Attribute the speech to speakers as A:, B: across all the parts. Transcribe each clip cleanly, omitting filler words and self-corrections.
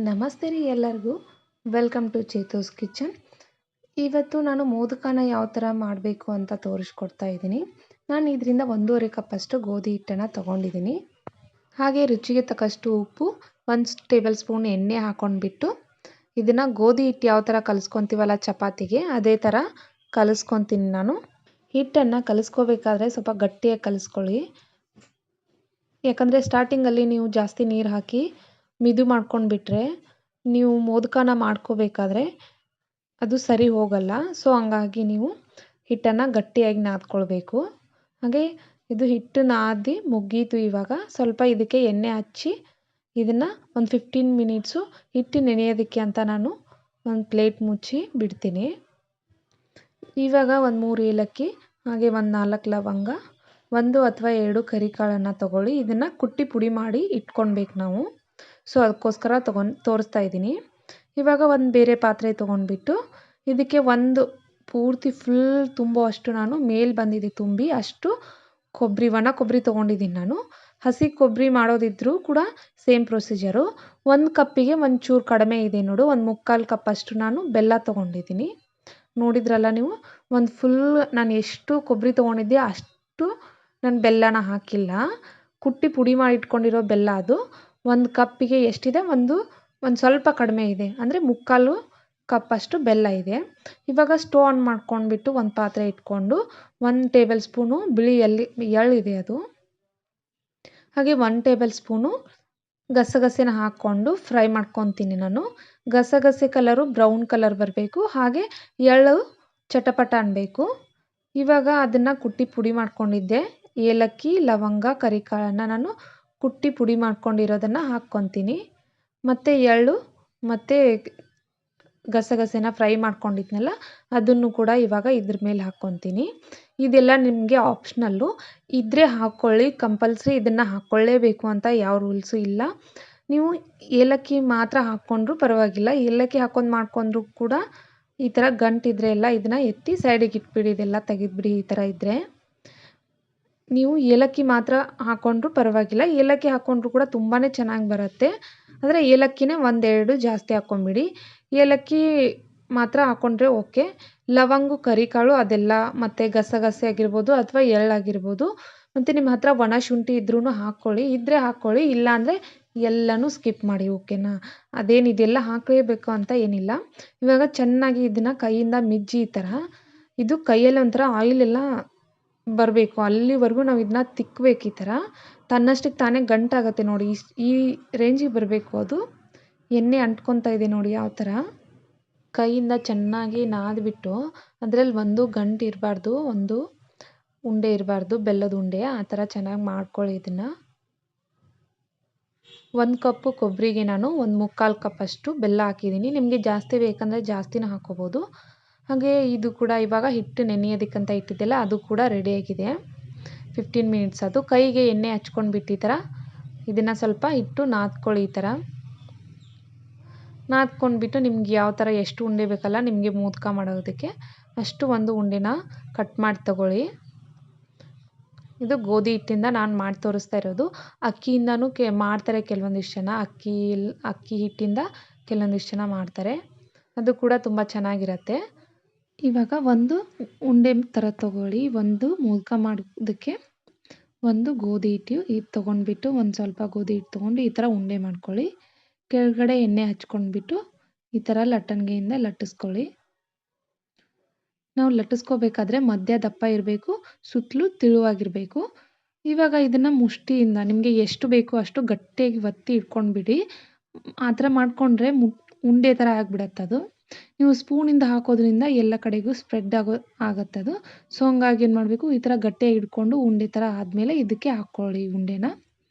A: ನಮಸ್ತೆ ರೀ ಎಲ್ಲರಿಗೂ. Welcome to Chethu's kitchen. ಇವತ್ತು ನಾನು ಮೋದಕನ ಯಾವ ಥರ ಮಾಡಬೇಕು ಅಂತ ತೋರಿಸ್ಕೊಡ್ತಾ ಇದ್ದೀನಿ. ನಾನು ಇದರಿಂದ 1.5 ಕಪ್ಪಷ್ಟು ಗೋಧಿ ಹಿಟ್ಟನ್ನು ತೊಗೊಂಡಿದ್ದೀನಿ. ಹಾಗೆ ರುಚಿಗೆ ತಕ್ಕಷ್ಟು ಉಪ್ಪು, 1 ಟೇಬಲ್ ಸ್ಪೂನ್ ಎಣ್ಣೆ ಹಾಕ್ಕೊಂಡ್ಬಿಟ್ಟು ಇದನ್ನು ಗೋಧಿ ಹಿಟ್ಟು ಯಾವ ಥರ ಕಲಿಸ್ಕೊತೀವಲ್ಲ ಚಪಾತಿಗೆ, ಅದೇ ಥರ ಕಲಿಸ್ಕೊತೀನಿ ನಾನು. ಹಿಟ್ಟನ್ನು ಕಲಿಸ್ಕೋಬೇಕಾದ್ರೆ ಸ್ವಲ್ಪ ಗಟ್ಟಿಯಾಗಿ ಕಲಿಸ್ಕೊಳ್ಳಿ. ಯಾಕಂದರೆ ಸ್ಟಾರ್ಟಿಂಗಲ್ಲಿ ನೀವು ಜಾಸ್ತಿ ನೀರು ಹಾಕಿ ಮಿದು ಮಾಡ್ಕೊಂಡ್ಬಿಟ್ರೆ ನೀವು ಮೋದಕನ ಮಾಡ್ಕೋಬೇಕಾದ್ರೆ ಅದು ಸರಿ ಹೋಗಲ್ಲ. ಸೊ ಹಂಗಾಗಿ ನೀವು ಹಿಟ್ಟನ್ನು ಗಟ್ಟಿಯಾಗಿ ನಾದ್ಕೊಳ್ಬೇಕು. ಹಾಗೆ ಇದು ಹಿಟ್ಟು ನಾದಿ ಮುಗೀತು. ಇವಾಗ ಸ್ವಲ್ಪ ಇದಕ್ಕೆ ಎಣ್ಣೆ ಹಚ್ಚಿ ಇದನ್ನು ಒಂದು 15 ಮಿನಿಟ್ಸು ಹಿಟ್ಟು ನೆನೆಯೋದಕ್ಕೆ ಅಂತ ನಾನು ಒಂದು ಪ್ಲೇಟ್ ಮುಚ್ಚಿ ಬಿಡ್ತೀನಿ. ಇವಾಗ ಒಂದು 3 ಏಲಕ್ಕಿ, ಹಾಗೆ ಒಂದು 4 ಲವಂಗ, 1 ಅಥವಾ 2 ಕರಿಕಾಳನ್ನು ತಗೊಳ್ಳಿ. ಇದನ್ನು ಕುಟ್ಟಿ ಪುಡಿ ಮಾಡಿ ಇಟ್ಕೊಳ್ಬೇಕು ನಾವು. ಸೊ ಅದಕ್ಕೋಸ್ಕರ ತೋರಿಸ್ತಾ ಇದ್ದೀನಿ. ಇವಾಗ ಒಂದು ಬೇರೆ ಪಾತ್ರೆ ತೊಗೊಂಡ್ಬಿಟ್ಟು ಇದಕ್ಕೆ ಒಂದು ಪೂರ್ತಿ ಫುಲ್ ತುಂಬುವಷ್ಟು ನಾನು ಮೇಲೆ ಬಂದಿದೆ ತುಂಬಿ ಅಷ್ಟು ಒಣ ಕೊಬ್ಬರಿ ತೊಗೊಂಡಿದ್ದೀನಿ ನಾನು. ಹಸಿ ಕೊಬ್ಬರಿ ಮಾಡೋದಿದ್ರೂ ಕೂಡ ಸೇಮ್ ಪ್ರೊಸೀಜರು. 1 ಕಪ್ಪಿಗೆ ಒಂಚೂರು ಕಡಿಮೆ ಇದೆ ನೋಡು, ಒಂದು 3/4 ಕಪ್ಪಷ್ಟು ನಾನು ಬೆಲ್ಲ ತೊಗೊಂಡಿದ್ದೀನಿ. ನೋಡಿದ್ರಲ್ಲ ನೀವು, ಒಂದು ಫುಲ್ ನಾನು ಎಷ್ಟು ಕೊಬ್ಬರಿ ತೊಗೊಂಡಿದ್ದೆ ಅಷ್ಟು ನಾನು ಬೆಲ್ಲನ ಹಾಕಿಲ್ಲ. ಕುಟ್ಟಿ ಪುಡಿ ಮಾಡಿ ಇಟ್ಕೊಂಡಿರೋ ಬೆಲ್ಲ ಅದು. 1 ಕಪ್ಪಿಗೆ ಎಷ್ಟಿದೆ, ಒಂದು ಸ್ವಲ್ಪ ಕಡಿಮೆ ಇದೆ, ಅಂದರೆ 3/4 ಕಪ್ಪಷ್ಟು ಬೆಲ್ಲ ಇದೆ. ಇವಾಗ ಸ್ಟವ್ ಆನ್ ಮಾಡ್ಕೊಂಡ್ಬಿಟ್ಟು ಒಂದು ಪಾತ್ರೆ ಇಟ್ಕೊಂಡು 1 ಟೇಬಲ್ ಸ್ಪೂನು ಬಿಳಿ ಎಳ್ಳಿದೆ ಅದು, ಹಾಗೆ 1 ಟೇಬಲ್ ಸ್ಪೂನು ಗಸಗಸೆನ ಹಾಕ್ಕೊಂಡು ಫ್ರೈ ಮಾಡ್ಕೊತೀನಿ ನಾನು. ಗಸಗಸೆ ಕಲರು ಬ್ರೌನ್ ಕಲರ್ ಬರಬೇಕು, ಹಾಗೆ ಎಳ್ಳು ಚಟಪಟ ಅನ್ನಬೇಕು. ಇವಾಗ ಅದನ್ನು ಕುಟ್ಟಿ ಪುಡಿ ಮಾಡ್ಕೊಂಡಿದ್ದೆ ಏಲಕ್ಕಿ, ಲವಂಗ, ಕರಿಕಾಳನ್ನು ನಾನು ಕುಟ್ಟಿ ಪುಡಿ ಮಾಡ್ಕೊಂಡಿರೋದನ್ನು ಹಾಕ್ಕೊತೀನಿ. ಮತ್ತು ಎಳ್ಳು ಮತ್ತು ಗಸಗಸೆನ ಫ್ರೈ ಮಾಡ್ಕೊಂಡಿದ್ನಲ್ಲ ಅದನ್ನು ಕೂಡ ಇವಾಗ ಇದ್ರ ಮೇಲೆ ಹಾಕ್ಕೊತೀನಿ. ಇದೆಲ್ಲ ನಿಮಗೆ ಆಪ್ಷನಲ್ಲು, ಇದ್ದರೆ ಹಾಕ್ಕೊಳ್ಳಿ. ಕಂಪಲ್ಸರಿ ಇದನ್ನು ಹಾಕ್ಕೊಳ್ಳೇಬೇಕು ಅಂತ ಯಾವ ರೂಲ್ಸು ಇಲ್ಲ. ನೀವು ಏಲಕ್ಕಿ ಮಾತ್ರ ಹಾಕ್ಕೊಂಡ್ರೂ ಪರವಾಗಿಲ್ಲ. ಏಲಕ್ಕಿ ಹಾಕ್ಕೊಂಡು ಮಾಡ್ಕೊಂಡ್ರೂ ಕೂಡ ಈ ಥರ ಗಂಟಿದ್ರೆ ಎಲ್ಲ ಇದನ್ನು ಎತ್ತಿ ಸೈಡಿಗೆ ಇಟ್ಬಿಡಿ, ಇದೆಲ್ಲ ತೆಗೆದ್ಬಿಡಿ. ಈ ಥರ ಇದ್ದರೆ ನೀವು ಏಲಕ್ಕಿ ಮಾತ್ರ ಹಾಕ್ಕೊಂಡ್ರೂ ಪರವಾಗಿಲ್ಲ. ಏಲಕ್ಕಿ ಹಾಕ್ಕೊಂಡ್ರೂ ಕೂಡ ತುಂಬಾ ಚೆನ್ನಾಗಿ ಬರುತ್ತೆ. ಆದರೆ ಏಲಕ್ಕಿನೇ 1-2 ಜಾಸ್ತಿ ಹಾಕ್ಕೊಂಬಿಡಿ. ಏಲಕ್ಕಿ ಮಾತ್ರ ಹಾಕ್ಕೊಂಡ್ರೆ ಓಕೆ. ಲವಂಗು, ಕರಿಕಾಳು ಅದೆಲ್ಲ, ಮತ್ತು ಗಸಗಸೆ ಆಗಿರ್ಬೋದು ಅಥವಾ ಎಳ್ಳಾಗಿರ್ಬೋದು, ಮತ್ತು ನಿಮ್ಮ ಹತ್ರ ಒಣ ಶುಂಠಿ ಇದ್ರೂ ಹಾಕ್ಕೊಳ್ಳಿ. ಇದ್ದರೆ ಹಾಕ್ಕೊಳ್ಳಿ, ಇಲ್ಲಾಂದರೆ ಎಲ್ಲನೂ ಸ್ಕಿಪ್ ಮಾಡಿ, ಓಕೆನಾ. ಅದೇನಿದೆಲ್ಲ ಹಾಕಲೇಬೇಕು ಅಂತ ಏನಿಲ್ಲ. ಇವಾಗ ಚೆನ್ನಾಗಿ ಇದನ್ನು ಕೈಯಿಂದ ಮಿಜ್ಜಿ ಈ ಥರ, ಇದು ಕೈಯಲ್ಲಿ ಒಂಥರ ಆಯಿಲೆಲ್ಲ ಬರಬೇಕು, ಅಲ್ಲಿವರೆಗೂ ನಾವು ಇದನ್ನ ತಿಕ್ಕಬೇಕು. ಈ ಥರ ತನ್ನಷ್ಟಕ್ಕೆ ತಾನೇ ಗಂಟಾಗುತ್ತೆ ನೋಡಿ, ಈ ರೇಂಜಿಗೆ ಬರಬೇಕು ಅದು. ಎಣ್ಣೆ ಅಂಟ್ಕೊತಾ ಇದೆ ನೋಡಿ ಯಾವ ಥರ. ಕೈಯಿಂದ ಚೆನ್ನಾಗಿ ನಾದ್ಬಿಟ್ಟು ಅದರಲ್ಲಿ ಒಂದು ಗಂಟು ಇರಬಾರ್ದು, ಒಂದು ಉಂಡೆ ಇರಬಾರ್ದು, ಬೆಲ್ಲದ ಉಂಡೆ. ಆ ಥರ ಚೆನ್ನಾಗಿ ಮಾಡ್ಕೊಳ್ಳಿ ಇದನ್ನು. 1 ಕಪ್ಪು ಕೊಬ್ಬರಿಗೆ ನಾನು ಒಂದು 3/4 ಕಪ್ಪಷ್ಟು ಬೆಲ್ಲ ಹಾಕಿದ್ದೀನಿ. ನಿಮಗೆ ಜಾಸ್ತಿ ಬೇಕಂದರೆ ಜಾಸ್ತಿನೂ ಹಾಕ್ಕೋಬೋದು. ಹಾಗೆ ಇದು ಕೂಡ ಇವಾಗ ಹಿಟ್ಟು ನೆನೆಯೋದಕ್ಕಂತ ಇಟ್ಟಿದ್ದೆಲ್ಲ ಅದು ಕೂಡ ರೆಡಿಯಾಗಿದೆ. 15 ಮಿನಿಟ್ಸ್ ಅದು. ಕೈಗೆ ಎಣ್ಣೆ ಹಚ್ಕೊಂಡ್ಬಿಟ್ಟು ಈ ಥರ ಇದನ್ನು ಸ್ವಲ್ಪ ಹಿಟ್ಟು ನಾದ್ಕೊಳ್ಳಿ. ಈ ಥರ ನಾದ್ಕೊಂಡ್ಬಿಟ್ಟು ನಿಮ್ಗೆ ಯಾವ ಥರ ಎಷ್ಟು ಉಂಡೆ ಬೇಕಲ್ಲ ನಿಮಗೆ ಮೋದಕ ಮಾಡೋದಕ್ಕೆ, ಅಷ್ಟು ಒಂದು ಉಂಡೆನ ಕಟ್ ಮಾಡಿ ತಗೊಳ್ಳಿ. ಇದು ಗೋಧಿ ಹಿಟ್ಟಿಂದ ನಾನು ಮಾಡಿ ತೋರಿಸ್ತಾ ಇರೋದು. ಅಕ್ಕಿಯಿಂದನೂ ಮಾಡ್ತಾರೆ ಕೆಲವೊಂದಿಷ್ಟು ಜನ. ಅಕ್ಕಿ ಹಿಟ್ಟಿಂದ ಕೆಲವೊಂದಿಷ್ಟು ಜನ ಮಾಡ್ತಾರೆ, ಅದು ಕೂಡ ತುಂಬ ಚೆನ್ನಾಗಿರುತ್ತೆ. ಇವಾಗ ಒಂದು ಉಂಡೆ ಥರ ತೊಗೊಳ್ಳಿ. ಒಂದು ಮೋದಕ ಮಾಡೋದಕ್ಕೆ ಒಂದು ಗೋಧಿ ಹಿಟ್ಟು ಇದು ತೊಗೊಂಡ್ಬಿಟ್ಟು ಒಂದು ಸ್ವಲ್ಪ ಗೋಧಿ ಹಿಟ್ಟು ತೊಗೊಂಡು ಈ ಥರ ಉಂಡೆ ಮಾಡ್ಕೊಳ್ಳಿ. ಕೆಳಗಡೆ ಎಣ್ಣೆ ಹಚ್ಕೊಂಡ್ಬಿಟ್ಟು ಈ ಥರ ಲಟ್ಟಣಿಗೆಯಿಂದ ಲಟ್ಟಿಸ್ಕೊಳ್ಳಿ. ನಾವು ಲಟ್ಟಿಸ್ಕೋಬೇಕಾದ್ರೆ ಮಧ್ಯ ದಪ್ಪ ಇರಬೇಕು, ಸುತ್ತಲೂ ತೆಳುವಾಗಿರಬೇಕು. ಇವಾಗ ಇದನ್ನು ಮುಷ್ಟಿಯಿಂದ ನಿಮಗೆ ಎಷ್ಟು ಬೇಕೋ ಅಷ್ಟು ಗಟ್ಟಿಯಾಗಿ ಒತ್ತಿ ಇಟ್ಕೊಂಡ್ಬಿಡಿ. ಆ ಥರ ಮಾಡಿಕೊಂಡ್ರೆ ಉಂಡೆ ಥರ ಆಗಿಬಿಡತ್ತೆ ಅದು. ನೀವು ಸ್ಪೂನಿಂದ ಹಾಕೋದ್ರಿಂದ ಎಲ್ಲ ಕಡೆಗೂ ಸ್ಪ್ರೆಡ್ ಆಗುತ್ತೆ ಅದು. ಸೊ ಹಂಗಾಗಿ ಏನು ಮಾಡಬೇಕು, ಈ ಥರ ಗಟ್ಟಿಯಾಗಿ ಇಟ್ಕೊಂಡು ಉಂಡೆ ಥರ ಆದಮೇಲೆ ಇದಕ್ಕೆ ಹಾಕ್ಕೊಳ್ಳಿ. ಉಂಡೆನ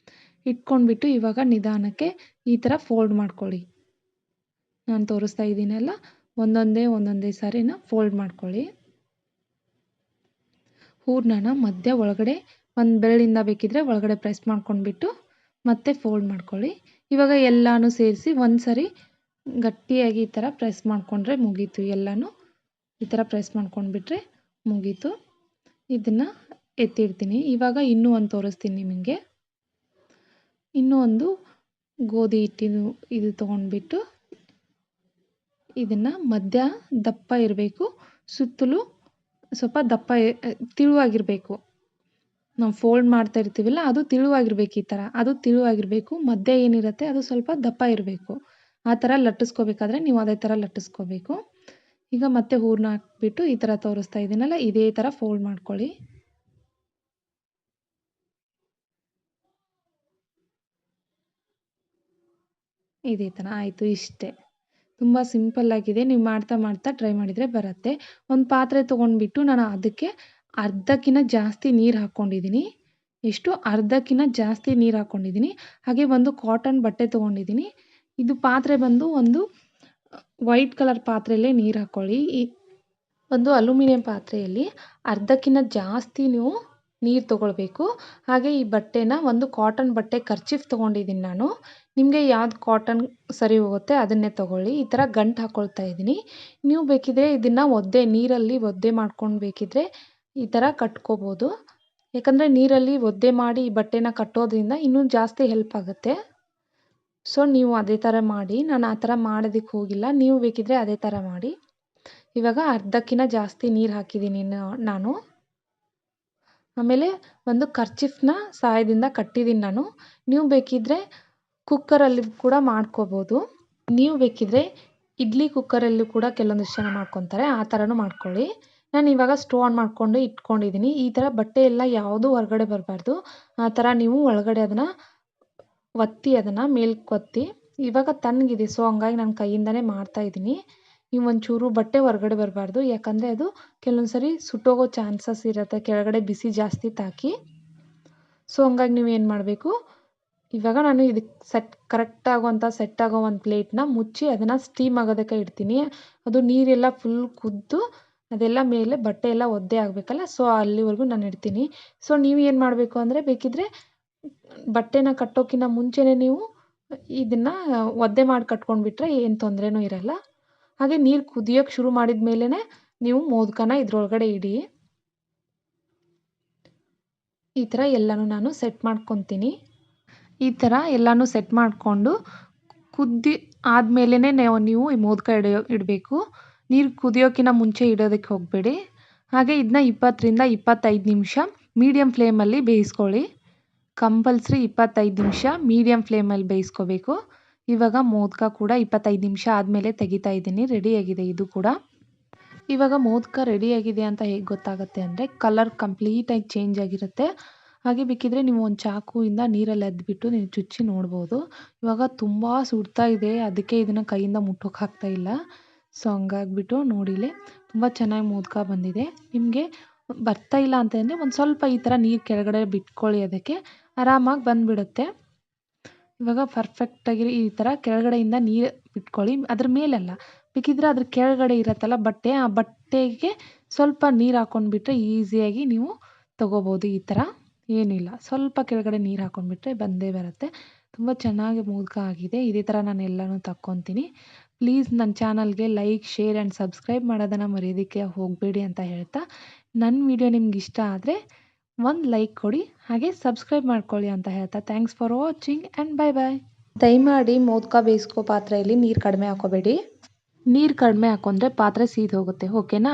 A: ಇಟ್ಕೊಂಡ್ಬಿಟ್ಟು ಇವಾಗ ನಿಧಾನಕ್ಕೆ ಈ ಥರ ಫೋಲ್ಡ್ ಮಾಡ್ಕೊಳ್ಳಿ. ನಾನು ತೋರಿಸ್ತಾ ಇದ್ದೀನಲ್ಲ, ಒಂದೊಂದೇ ಸಾರಿನ ಫೋಲ್ಡ್ ಮಾಡ್ಕೊಳ್ಳಿ. ಹೂರ್ಣನ ಮಧ್ಯ ಒಳಗಡೆ ಒಂದು ಬೆರಳಿಂದ ಬೇಕಿದ್ರೆ ಒಳಗಡೆ ಪ್ರೆಸ್ ಮಾಡ್ಕೊಂಡ್ಬಿಟ್ಟು ಮತ್ತೆ ಫೋಲ್ಡ್ ಮಾಡ್ಕೊಳ್ಳಿ. ಇವಾಗ ಎಲ್ಲನೂ ಸೇರಿಸಿ ಒಂದು ಸರಿ ಗಟ್ಟಿಯಾಗಿ ಈ ಥರ ಪ್ರೆಸ್ ಮಾಡಿಕೊಂಡ್ರೆ ಮುಗೀತು. ಎಲ್ಲನೂ ಈ ಥರ ಪ್ರೆಸ್ ಮಾಡ್ಕೊಂಡ್ಬಿಟ್ರೆ ಮುಗೀತು. ಇದನ್ನು ಎತ್ತಿಡ್ತೀನಿ. ಇವಾಗ ಇನ್ನೂ ಒಂದು ತೋರಿಸ್ತೀನಿ ನಿಮಗೆ. ಇನ್ನೂ ಒಂದು ಗೋಧಿ ಹಿಟ್ಟಿನ ಇದು ತೊಗೊಂಡ್ಬಿಟ್ಟು ಇದನ್ನು ಮಧ್ಯ ದಪ್ಪ ಇರಬೇಕು, ಸುತ್ತಲೂ ಸ್ವಲ್ಪ ದಪ್ಪ ತಿಳುವಾಗಿರಬೇಕು. ನಾವು ಫೋಲ್ಡ್ ಮಾಡ್ತಾ ಇರ್ತೀವಲ್ಲ ಅದು ತಿಳುವಾಗಿರ್ಬೇಕು. ಈ ಥರ ಅದು ತಿಳುವಾಗಿರಬೇಕು. ಮಧ್ಯ ಏನಿರುತ್ತೆ ಅದು ಸ್ವಲ್ಪ ದಪ್ಪ ಇರಬೇಕು. ಆ ಥರ ಲಟ್ಟಿಸ್ಕೋಬೇಕಾದ್ರೆ ನೀವು ಅದೇ ಥರ ಲಟ್ಟಿಸ್ಕೋಬೇಕು. ಈಗ ಮತ್ತೆ ಹೂರಣ ಹಾಕ್ಬಿಟ್ಟು ಈ ಥರ ತೋರಿಸ್ತಾ ಇದ್ದೀನಲ್ಲ, ಇದೇ ಥರ ಫೋಲ್ಡ್ ಮಾಡ್ಕೊಳ್ಳಿ. ಇದೇ ಥರ ಆಯಿತು. ಇಷ್ಟೇ, ತುಂಬ ಸಿಂಪಲ್ಲಾಗಿದೆ. ನೀವು ಮಾಡ್ತಾ ಟ್ರೈ ಮಾಡಿದರೆ ಬರುತ್ತೆ. ಒಂದು ಪಾತ್ರೆ ತೊಗೊಂಡ್ಬಿಟ್ಟು ನಾನು ಅದಕ್ಕೆ ಅರ್ಧಕ್ಕಿಂತ ಜಾಸ್ತಿ ನೀರು ಹಾಕ್ಕೊಂಡಿದ್ದೀನಿ. ಎಷ್ಟು? ಅರ್ಧಕ್ಕಿಂತ ಜಾಸ್ತಿ ನೀರು ಹಾಕ್ಕೊಂಡಿದ್ದೀನಿ. ಹಾಗೆ ಒಂದು ಕಾಟನ್ ಬಟ್ಟೆ ತೊಗೊಂಡಿದ್ದೀನಿ. ಇದು ಪಾತ್ರೆ ಬಂದು ಒಂದು ವೈಟ್ ಕಲರ್ ಪಾತ್ರೆಯಲ್ಲೇ ನೀರು ಹಾಕ್ಕೊಳ್ಳಿ. ಒಂದು ಅಲ್ಯೂಮಿನಿಯಂ ಪಾತ್ರೆಯಲ್ಲಿ ಅರ್ಧಕ್ಕಿಂತ ಜಾಸ್ತಿ ನೀವು ನೀರು ತೊಗೊಳ್ಬೇಕು. ಹಾಗೆ ಈ ಬಟ್ಟೆನ ಒಂದು ಕಾಟನ್ ಬಟ್ಟೆ ಕರ್ಚೀಫ್ ತೊಗೊಂಡಿದ್ದೀನಿ ನಾನು. ನಿಮಗೆ ಯಾವ್ದು ಕಾಟನ್ ಸರಿ ಹೋಗುತ್ತೆ ಅದನ್ನೇ ತೊಗೊಳ್ಳಿ. ಈ ಥರ ಗಂಟು ಹಾಕ್ಕೊಳ್ತಾ ಇದ್ದೀನಿ. ನೀವು ಬೇಕಿದ್ರೆ ಇದನ್ನು ನೀರಲ್ಲಿ ಒದ್ದೆ ಮಾಡ್ಕೊಂಡು ಬೇಕಿದ್ರೆ ಈ ಥರ ಕಟ್ಕೋಬೋದು. ಯಾಕಂದರೆ ನೀರಲ್ಲಿ ಒದ್ದೆ ಮಾಡಿ ಈ ಬಟ್ಟೆನ ಕಟ್ಟೋದ್ರಿಂದ ಇನ್ನೂ ಜಾಸ್ತಿ ಹೆಲ್ಪ್ ಆಗುತ್ತೆ. ಸೊ ನೀವು ಅದೇ ಥರ ಮಾಡಿ. ನಾನು ಆ ಥರ ಮಾಡೋದಕ್ಕೆ ಹೋಗಿಲ್ಲ. ನೀವು ಬೇಕಿದ್ರೆ ಅದೇ ಥರ ಮಾಡಿ. ಇವಾಗ ಅರ್ಧಕ್ಕಿಂತ ಜಾಸ್ತಿ ನೀರು ಹಾಕಿದ್ದೀನಿ ನಾನು. ಆಮೇಲೆ ಒಂದು ಕರ್ಚೀಫ್ನ ಸಹಾಯದಿಂದ ಕಟ್ಟಿದ್ದೀನಿ ನಾನು. ನೀವು ಬೇಕಿದ್ರೆ ಕುಕ್ಕರಲ್ಲಿ ಕೂಡ ಮಾಡ್ಕೋಬೋದು. ನೀವು ಬೇಕಿದ್ರೆ ಇಡ್ಲಿ ಕುಕ್ಕರಲ್ಲೂ ಕೂಡ ಕೆಲವೊಂದಿಷ್ಟು ಜನ ಮಾಡ್ಕೊತಾರೆ. ಆ ಥರನೂ ಮಾಡ್ಕೊಳ್ಳಿ. ನಾನು ಇವಾಗ ಸ್ಟವ್ ಆನ್ ಮಾಡಿಕೊಂಡು ಇಟ್ಕೊಂಡಿದ್ದೀನಿ. ಈ ಥರ ಬಟ್ಟೆ ಎಲ್ಲ ಯಾವುದೂ ಹೊರಗಡೆ ಬರಬಾರ್ದು. ಆ ಥರ ನೀವು ಒಳಗಡೆ ಅದನ್ನು ಒತ್ತಿ, ಅದನ್ನು ಮೇಲಕ್ಕೆ ಒತ್ತಿ. ಇವಾಗ ತಣ್ಣಗಿದೆ, ಸೊ ಹಂಗಾಗಿ ನಾನು ಕೈಯಿಂದನೇ ಮಾಡ್ತಾಯಿದ್ದೀನಿ. ನೀವು ಒಂಚೂರು ಬಟ್ಟೆ ಹೊರಗಡೆ ಬರಬಾರ್ದು. ಯಾಕಂದರೆ ಅದು ಕೆಲವೊಂದು ಸರಿ ಸುಟ್ಟೋಗೋ ಚಾನ್ಸಸ್ ಇರುತ್ತೆ, ಕೆಳಗಡೆ ಬಿಸಿ ಜಾಸ್ತಿ ತಾಕಿ. ಸೊ ಹಂಗಾಗಿ ನೀವು ಏನು ಮಾಡಬೇಕು, ಇವಾಗ ನಾನು ಇದಕ್ಕೆ ಕರೆಕ್ಟ್ ಆಗೋ ಒಂದು ಪ್ಲೇಟ್ನ ಮುಚ್ಚಿ ಅದನ್ನು ಸ್ಟೀಮ್ ಆಗೋದಕ್ಕೆ ಇಡ್ತೀನಿ. ಅದು ನೀರೆಲ್ಲ ಫುಲ್ ಕುದ್ದು ಅದೆಲ್ಲ ಮೇಲೆ ಬಟ್ಟೆ ಎಲ್ಲ ಒದ್ದೆ ಆಗಬೇಕಲ್ಲ, ಸೊ ಅಲ್ಲಿವರೆಗೂ ನಾನು ಇಡ್ತೀನಿ. ಸೊ ನೀವು ಏನು ಮಾಡಬೇಕು ಅಂದರೆ, ಬೇಕಿದ್ರೆ ಬಟ್ಟೆನ ಕಟ್ಟೋಕ್ಕಿಂತ ಮುಂಚೆನೇ ನೀವು ಇದನ್ನು ಒದ್ದೆ ಮಾಡಿ ಕಟ್ಕೊಂಡ್ಬಿಟ್ರೆ ಏನು ತೊಂದರೆನೂ ಇರಲ್ಲ. ಹಾಗೆ ನೀರು ಕುದಿಯೋಕ್ಕೆ ಶುರು ಮಾಡಿದ ಮೇಲೇ ನೀವು ಮೋದಕನ ಇದ್ರೊಳಗಡೆ ಇಡಿ. ಈ ಥರ ಎಲ್ಲನೂ ನಾನು ಸೆಟ್ ಮಾಡ್ಕೊತೀನಿ. ಈ ಥರ ಎಲ್ಲನೂ ಸೆಟ್ ಮಾಡಿಕೊಂಡು ಕುದ್ದಿ ಆದಮೇಲೇ ನೀವು ಈ ಮೋದಕ ಇಡಬೇಕು. ನೀರು ಕುದಿಯೋಕ್ಕಿಂತ ಮುಂಚೆ ಇಡೋದಕ್ಕೆ ಹೋಗಬೇಡಿ. ಹಾಗೆ ಇದನ್ನ 20ರಿಂದ 25 ನಿಮಿಷ ಮೀಡಿಯಮ್ ಫ್ಲೇಮಲ್ಲಿ ಬೇಯಿಸ್ಕೊಳ್ಳಿ. ಕಂಪಲ್ಸರಿ 25 ನಿಮಿಷ ಮೀಡಿಯಮ್ ಫ್ಲೇಮಲ್ಲಿ ಬೇಯಿಸ್ಕೋಬೇಕು. ಇವಾಗ ಮೋದಕ ಕೂಡ 25 ನಿಮಿಷ ಆದಮೇಲೆ ತೆಗಿತಾ ಇದ್ದೀನಿ. ರೆಡಿಯಾಗಿದೆ ಇದು ಕೂಡ. ಇವಾಗ ಮೋದಕ ರೆಡಿಯಾಗಿದೆ ಅಂತ ಹೇಗೆ ಗೊತ್ತಾಗುತ್ತೆ ಅಂದರೆ, ಕಲರ್ ಕಂಪ್ಲೀಟಾಗಿ ಚೇಂಜ್ ಆಗಿರುತ್ತೆ. ಹಾಗೆ ಬೇಕಿದ್ರೆ ನೀವು ಒಂದು ಚಾಕುವಿಂದ ನೀರಲ್ಲಿ ಅದ್ಬಿಟ್ಟು ನೀವು ಚುಚ್ಚಿ ನೋಡ್ಬೋದು. ಇವಾಗ ತುಂಬ ಸುಡ್ತಾ ಇದೆ, ಅದಕ್ಕೆ ಇದನ್ನು ಕೈಯಿಂದ ಮುಟ್ಟೋಕೆ ಆಗ್ತಾ ಇಲ್ಲ. ಸೊ ಹಂಗಾಗ್ಬಿಟ್ಟು ನೋಡಿಲೆ ತುಂಬ ಚೆನ್ನಾಗಿ ಮೋದಕ ಬಂದಿದೆ. ನಿಮಗೆ ಬರ್ತಾ ಇಲ್ಲ ಅಂತಂದರೆ ಒಂದು ಸ್ವಲ್ಪ ಈ ಥರ ನೀರು ಕೆಳಗಡೆ ಬಿಟ್ಕೊಳ್ಳಿ, ಅದಕ್ಕೆ ಆರಾಮಾಗಿ ಬಂದುಬಿಡುತ್ತೆ. ಇವಾಗ ಪರ್ಫೆಕ್ಟಾಗಿ ಈ ಥರ ಕೆಳಗಡೆಯಿಂದ ನೀರು ಬಿಟ್ಕೊಳ್ಳಿ. ಅದ್ರ ಮೇಲಲ್ಲ, ಬೇಕಿದ್ರೆ ಅದ್ರ ಕೆಳಗಡೆ ಇರುತ್ತಲ್ಲ ಬಟ್ಟೆ, ಆ ಬಟ್ಟೆಗೆ ಸ್ವಲ್ಪ ನೀರು ಹಾಕ್ಕೊಂಡ್ಬಿಟ್ರೆ ಈಸಿಯಾಗಿ ನೀವು ತೊಗೋಬೋದು. ಈ ಥರ ಏನಿಲ್ಲ, ಸ್ವಲ್ಪ ಕೆಳಗಡೆ ನೀರು ಹಾಕ್ಕೊಂಡ್ಬಿಟ್ರೆ ಬಂದೇ ಬರುತ್ತೆ. ತುಂಬ ಚೆನ್ನಾಗಿ ಮೋದಕ ಆಗಿದೆ. ಇದೇ ಥರ ನಾನು ಎಲ್ಲನೂ ತಕ್ಕೊತೀನಿ. ಪ್ಲೀಸ್ ನನ್ನ ಚಾನಲ್ಗೆ ಲೈಕ್, ಶೇರ್ ಆ್ಯಂಡ್ ಸಬ್ಸ್ಕ್ರೈಬ್ ಮಾಡೋದನ್ನು ಮರೆಯೋದಕ್ಕೆ ಹೋಗಬೇಡಿ ಅಂತ ಹೇಳ್ತಾ, ನನ್ನ ವಿಡಿಯೋ ನಿಮ್ಗೆ ಇಷ್ಟ ಆದರೆ ಒಂದು ಲೈಕ್ ಕೊಡಿ, ಹಾಗೆ ಸಬ್ಸ್ಕ್ರೈಬ್ ಮಾಡ್ಕೊಳ್ಳಿ ಅಂತ ಹೇಳ್ತಾ, thanks for watching and bye bye. ದಯಮಾಡಿ ಮೋದಕ ಬೇಯಿಸ್ಕೋ ಪಾತ್ರೆಯಲ್ಲಿ ನೀರು ಕಡಿಮೆ ಹಾಕೋಬೇಡಿ. ನೀರು ಕಡಿಮೆ ಹಾಕೊಂಡ್ರೆ ಪಾತ್ರೆ ಸೀದೋಗುತ್ತೆ. ಓಕೆನಾ?